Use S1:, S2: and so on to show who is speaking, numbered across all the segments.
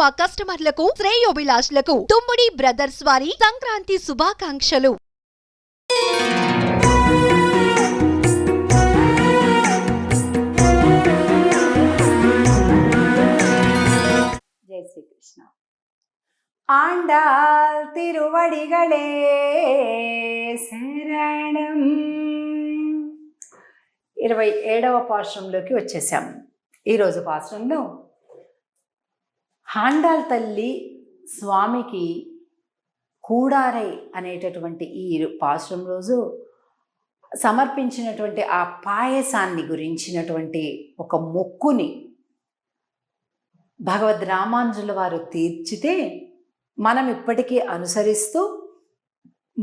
S1: మా కస్టమర్లకు శ్రేయోభిలాషులకు తుమ్ముడి బ్రదర్స్ వారి సంక్రాంతి శుభాకాంక్షలు.
S2: జై శ్రీకృష్ణ. ఆండాల్ తిరువడిగళే శరణం. 27వ పాశ్రంలోకి వచ్చేసాం. ఈరోజు పాశ్రంలో ఆండాల్ తల్లి స్వామికి కూడారై అనేటటువంటి ఈ పాశ్రం రోజు సమర్పించినటువంటి ఆ పాయసాన్ని గురించినటువంటి ఒక మొక్కుని భగవద్ రామానుజుల వారు తీర్చితే మనం ఇప్పటికీ అనుసరిస్తూ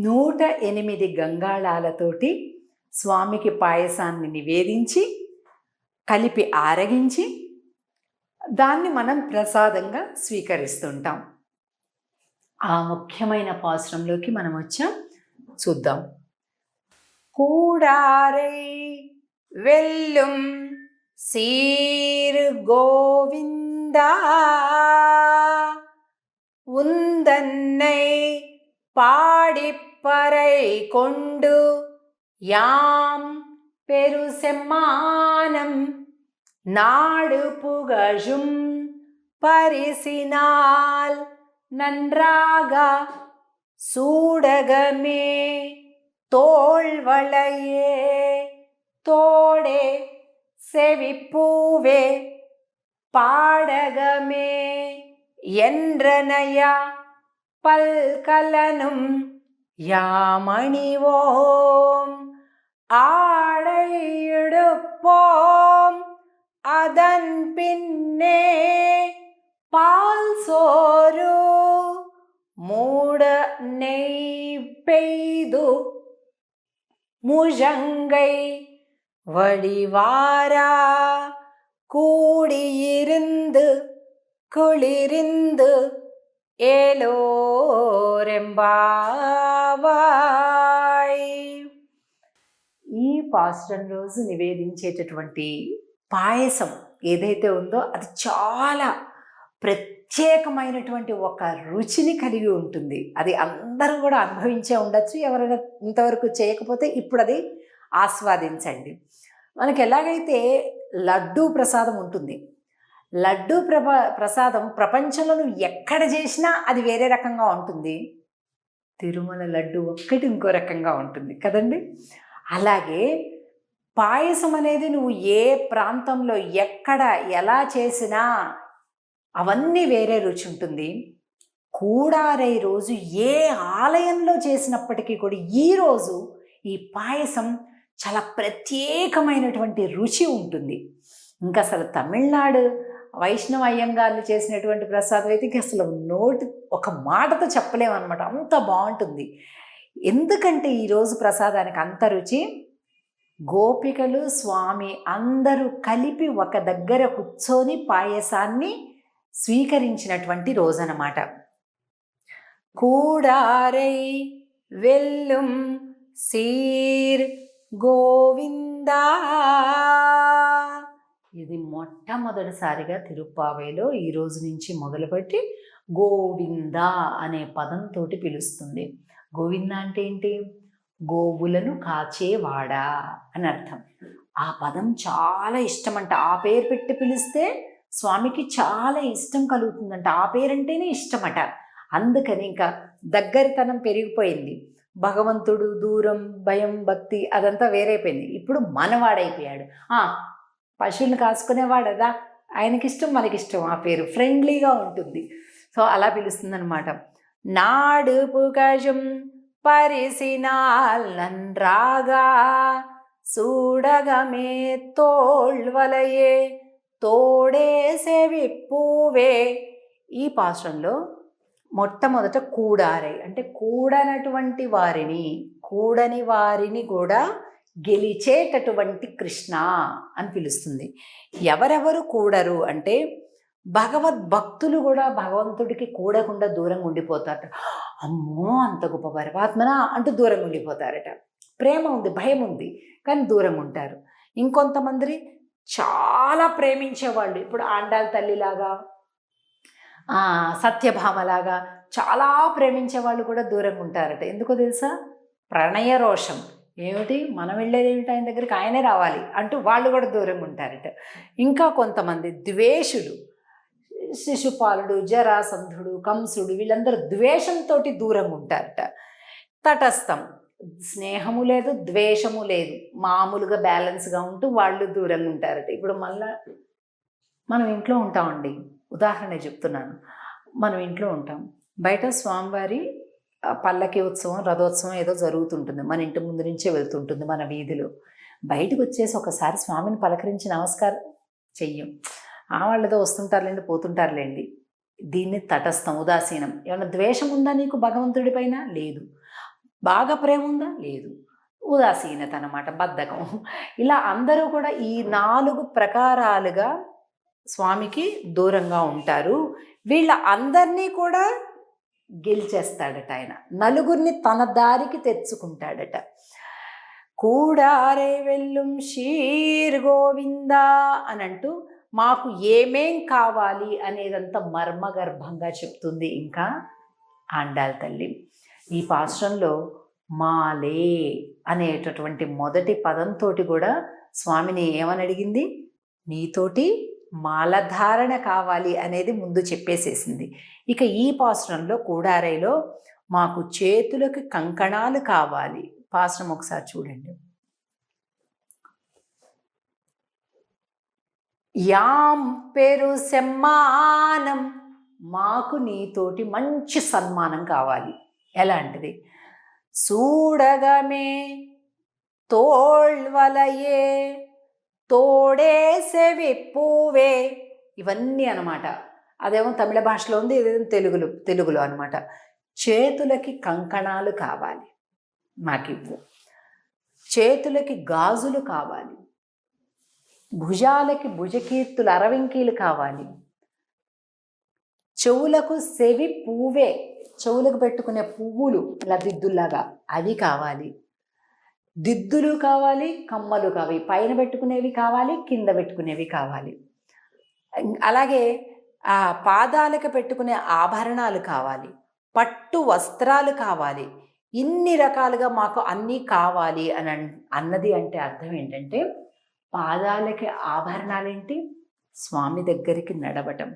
S2: 108 గంగాళాలతోటి స్వామికి పాయసాన్ని నివేదించి కలిపి ఆరగించి దాన్ని మనం ప్రసాదంగా స్వీకరిస్తుంటాం. ఆ ముఖ్యమైన పాశ్రంలోకి మనం వచ్చాం, చూద్దాం. కూడారై వెల్లుం సీర్ గోవిందా உந்தன்னை பாடிப்பறை கொண்டு யாம் பெரு செம்மானம் நாடு புகழும் பரிசினால் நன்றாக சூடகமே தோள்வளையே தோடே செவிப்பூவே பாடகமே என்றனையா பல்கலனும் யாமணிவோம் ஆடையிடுப்போம் அதன் பின்னே பால் சோறு மூட நெய் பெய்து முழங்கை வடிவாரா கூடியிருந்து కుళిరిందు ఏలోరెంబావాయ్. ఈ పాశ్రం రోజు నివేదించేటటువంటి పాయసం ఏదైతే ఉందో అది చాలా ప్రత్యేకమైనటువంటి ఒక రుచిని కలిగి ఉంటుంది. అది అందరూ కూడా అనుభవించే ఉండొచ్చు. ఎవరైనా ఇంతవరకు చేయకపోతే ఇప్పుడు అది ఆస్వాదించండి. మనకి ఎలాగైతే లడ్డూ ప్రసాదం ఉంటుంది, లడ్డూ ప్రసాదం ప్రపంచంలో నువ్వు ఎక్కడ చేసినా అది వేరే రకంగా ఉంటుంది. తిరుమల లడ్డు ఒక్కటి ఇంకో రకంగా ఉంటుంది కదండి. అలాగే పాయసం అనేది నువ్వు ఏ ప్రాంతంలో ఎక్కడ ఎలా చేసినా అవన్నీ వేరే రుచి ఉంటుంది. కూడారై రోజు ఏ ఆలయంలో చేసినప్పటికీ కూడా ఈరోజు ఈ పాయసం చాలా ప్రత్యేకమైనటువంటి రుచి ఉంటుంది. ఇంకా అసలు తమిళనాడు వైష్ణవ అయ్యంగార్లు చేసినటువంటి ప్రసాదం అయితే అసలు నోటి ఒక మాటతో చెప్పలేమన్నమాట, అంత బాగుంటుంది. ఎందుకంటే ఈరోజు ప్రసాదానికి అంత రుచి, గోపికలు స్వామి అందరూ కలిపి ఒక దగ్గర కూర్చొని పాయసాన్ని స్వీకరించినటువంటి రోజు అన్నమాట. కూడారై వెల్లుం సీర్ గోవిందా. ఇది మొట్టమొదటిసారిగా తిరుప్పావైలో ఈ రోజు నుంచి మొదలుపెట్టి గోవిందా అనే పదంతో పిలుస్తుంది. గోవింద అంటే ఏంటి? గోవులను కాచేవాడా అని అర్థం. ఆ పదం చాలా ఇష్టమంట. ఆ పేరు పెట్టి పిలిస్తే స్వామికి చాలా ఇష్టం కలుగుతుందంట. ఆ పేరంటేనే ఇష్టమట. అందుకని ఇంకా దగ్గరితనం పెరిగిపోయింది. భగవంతుడు దూరం, భయం, భక్తి అదంతా వేరైపోయింది. ఇప్పుడు మనవాడైపోయాడు. పశువులను కాసుకునేవాడదా, ఆయనకిష్టం మనకిష్టం. ఆ పేరు ఫ్రెండ్లీగా ఉంటుంది. సో అలా పిలుస్తుంది అనమాట. నాడు పుగజం పరిసినాల్ నన్రాగా సూడగమే తోళ్వలయే తోడేసే విప్పువే. ఈ పాశ్రంలో మొట్టమొదట కూడారై అంటే కూడనటువంటి వారిని, కూడని వారిని కూడా గెలిచేటటువంటి కృష్ణ అని పిలుస్తుంది. ఎవరెవరు కూడరు అంటే భగవద్భక్తులు కూడా భగవంతుడికి కూడకుండా దూరంగా ఉండిపోతారట. అమ్మో అంత గొప్ప పరమాత్మనా అంటూ దూరంగా ఉండిపోతారట. ప్రేమ ఉంది, భయం ఉంది, కానీ దూరంగా ఉంటారు. ఇంకొంతమంది చాలా ప్రేమించేవాళ్ళు, ఇప్పుడు ఆండాల్ తల్లిలాగా సత్యభామలాగా చాలా ప్రేమించే వాళ్ళు కూడా దూరంగా ఉంటారట. ఎందుకో తెలుసా? ప్రణయ రోషం. ఏమిటి మనం వెళ్ళేది ఏమిటి, ఆయన దగ్గరికి ఆయనే రావాలి అంటూ వాళ్ళు కూడా దూరంగా ఉంటారట. ఇంకా కొంతమంది ద్వేషులు, శిశుపాలుడు, జరాసంధుడు, కంసుడు, వీళ్ళందరూ ద్వేషంతో దూరంగా ఉంటారట. తటస్థం, స్నేహము లేదు, ద్వేషము లేదు, మామూలుగా బ్యాలెన్స్గా ఉంటూ వాళ్ళు దూరంగా ఉంటారట. ఇప్పుడు మళ్ళా మనం ఇంట్లో ఉంటామండి, ఉదాహరణ చెప్తున్నాను. మనం ఇంట్లో ఉంటాం, బయట స్వామివారి పల్లకి ఉత్సవం, రథోత్సవం ఏదో జరుగుతుంటుంది, మన ఇంటి ముందు నుంచే వెళ్తుంటుంది మన వీధిలో. బయటకు వచ్చేసి ఒకసారి స్వామిని పలకరించి నమస్కారం చెయ్యం. వాళ్ళేదో వస్తుంటారులేండి, పోతుంటారులేండి. దీన్ని తటస్థం, ఉదాసీనం. ఏమన్నా ద్వేషం ఉందా నీకు భగవంతుడి పైన? లేదు. బాగా ప్రేమ ఉందా? లేదు. ఉదాసీనత అన్నమాట, బద్ధకం. ఇలా అందరూ కూడా ఈ 4 ప్రకారాలుగా స్వామికి దూరంగా ఉంటారు. వీళ్ళ అందరినీ కూడా గెలిచేస్తాడట ఆయన, నలుగురిని తన దారికి తెచ్చుకుంటాడట. కూడారే వెల్లుం షీర్ గోవిందా అని అంటూ మాకు ఏమేం కావాలి అనేదంతా మర్మగర్భంగా చెప్తుంది ఇంకా ఆండాళ్ తల్లి. ఈ పాశ్రంలో మాలే అనేటటువంటి మొదటి పదంతో కూడా స్వామిని ఏమని అడిగింది? నీతోటి మాలధారణ కావాలి అనేది ముందు చెప్పేసేసింది. ఇక ఈ పాశ్రంలో కూడారైలో మాకు చేతులకు కంకణాలు కావాలి. పాశ్రం ఒకసారి చూడండి. యాం పెరు సమ్మానం, మాకు నీతోటి మంచి సన్మానం కావాలి. ఎలాంటిది? సూడగమే తోళ్వలయే తోడేసెవి పూవే, ఇవన్నీ అనమాట. అదేమో తమిళ భాషలో ఉంది, ఇదేమో తెలుగులో అనమాట. చేతులకి కంకణాలు కావాలి, మాకివ్వు. చేతులకి గాజులు కావాలి, భుజాలకి భుజకీర్తులు, అరవింకీలు కావాలి, చెవులకు సెవి పువ్వే, చెవులకు పెట్టుకునే పువ్వులు ఇలా దిద్దుల్లాగా అవి కావాలి, దిద్దులు కావాలి, కమ్మలు కావాలి, పైన పెట్టుకునేవి కావాలి, కింద పెట్టుకునేవి కావాలి. అలాగే పాదాలకు పెట్టుకునే ఆభరణాలు కావాలి, పట్టు వస్త్రాలు కావాలి. ఇన్ని రకాలుగా మాకు అన్నీ కావాలి అని అన్నది అంటే అర్థం ఏంటంటే, పాదాలకి ఆభరణాలేంటి? స్వామి దగ్గరికి నడవటం.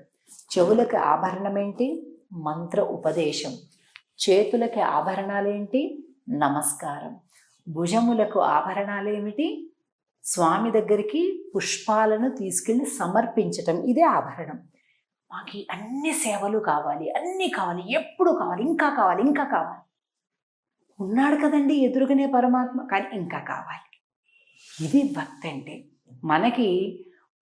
S2: చెవులకి ఆభరణం ఏంటి? మంత్ర ఉపదేశం. చేతులకి ఆభరణాలేంటి? నమస్కారం. భుజములకు ఆభరణాలేమిటి? స్వామి దగ్గరికి పుష్పాలను తీసుకెళ్ళి సమర్పించటం, ఇదే ఆభరణం. మాకు అన్ని సేవలు కావాలి, అన్నీ కావాలి, ఎప్పుడు కావాలి, ఇంకా కావాలి, ఇంకా కావాలి. ఉన్నాడు కదండి ఎదురుగానే పరమాత్మ, కానీ ఇంకా కావాలి. ఇది భక్తి అంటే. మనకి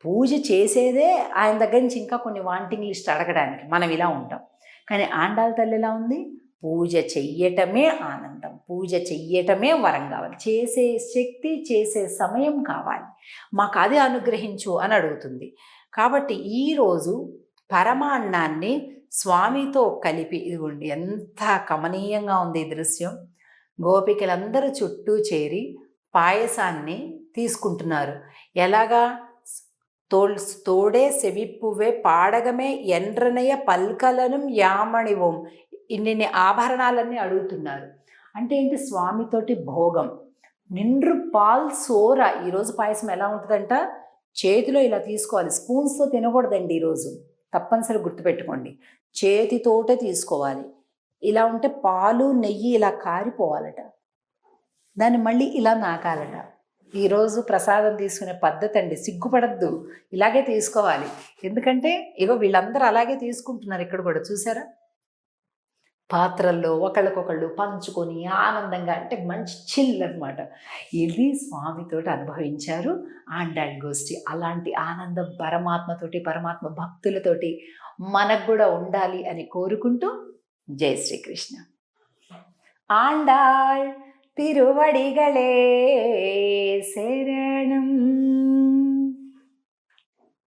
S2: పూజ చేసేదే ఆయన దగ్గర నుంచి ఇంకా కొన్ని వాంటింగ్ లిస్ట్ అడగడానికి మనం ఇలా ఉంటాం. కానీ ఆండాళ్ తల్లి ఎలా ఉంది? పూజ చెయ్యటమే ఆనందం, పూజ చెయ్యటమే వరం కావాలి, చేసే శక్తి, చేసే సమయం కావాలి, మాకు అది అనుగ్రహించు అని అడుగుతుంది. కాబట్టి ఈరోజు పరమాన్నాన్ని స్వామితో కలిపి, ఇదిగోండి ఎంత కమనీయంగా ఉంది ఈ దృశ్యం. గోపికలందరూ చుట్టూ చేరి పాయసాన్ని తీసుకుంటున్నారు. ఎలాగా? తోడే సెవిప్పువే పాడగమే ఎండ్రనయ పల్కలనం యామణివం, ఇన్ని ఆభరణాలన్నీ అడుగుతున్నారు. అంటే ఏంటి? స్వామితోటి భోగం. నిండ్రు పాల్ సోర. ఈరోజు పాయసం ఎలా ఉంటుందంట? చేతిలో ఇలా తీసుకోవాలి, స్పూన్స్తో తినకూడదండి ఈరోజు, తప్పనిసరి గుర్తుపెట్టుకోండి. చేతితోటే తీసుకోవాలి. ఇలా ఉంటే పాలు నెయ్యి ఇలా కారిపోవాలట, దాన్ని మళ్ళీ ఇలా నాకాలట. ఈరోజు ప్రసాదం తీసుకునే పద్ధతి అండి, సిగ్గుపడద్దు, ఇలాగే తీసుకోవాలి. ఎందుకంటే ఇగో వీళ్ళందరూ అలాగే తీసుకుంటున్నారు. ఇక్కడ కూడా చూసారా, పాత్రల్లో ఒకళ్ళకొకళ్ళు పంచుకొని ఆనందంగా, అంటే మంచి చిల్ అనమాట. ఇది స్వామితోటి అనుభవించారు ఆండాళ్ గోష్ఠి. అలాంటి ఆనందం పరమాత్మతోటి, పరమాత్మ భక్తులతోటి మనకు కూడా ఉండాలి అని కోరుకుంటూ, జై శ్రీకృష్ణ. ఆండాళ్ తిరువడిగళే శరణం.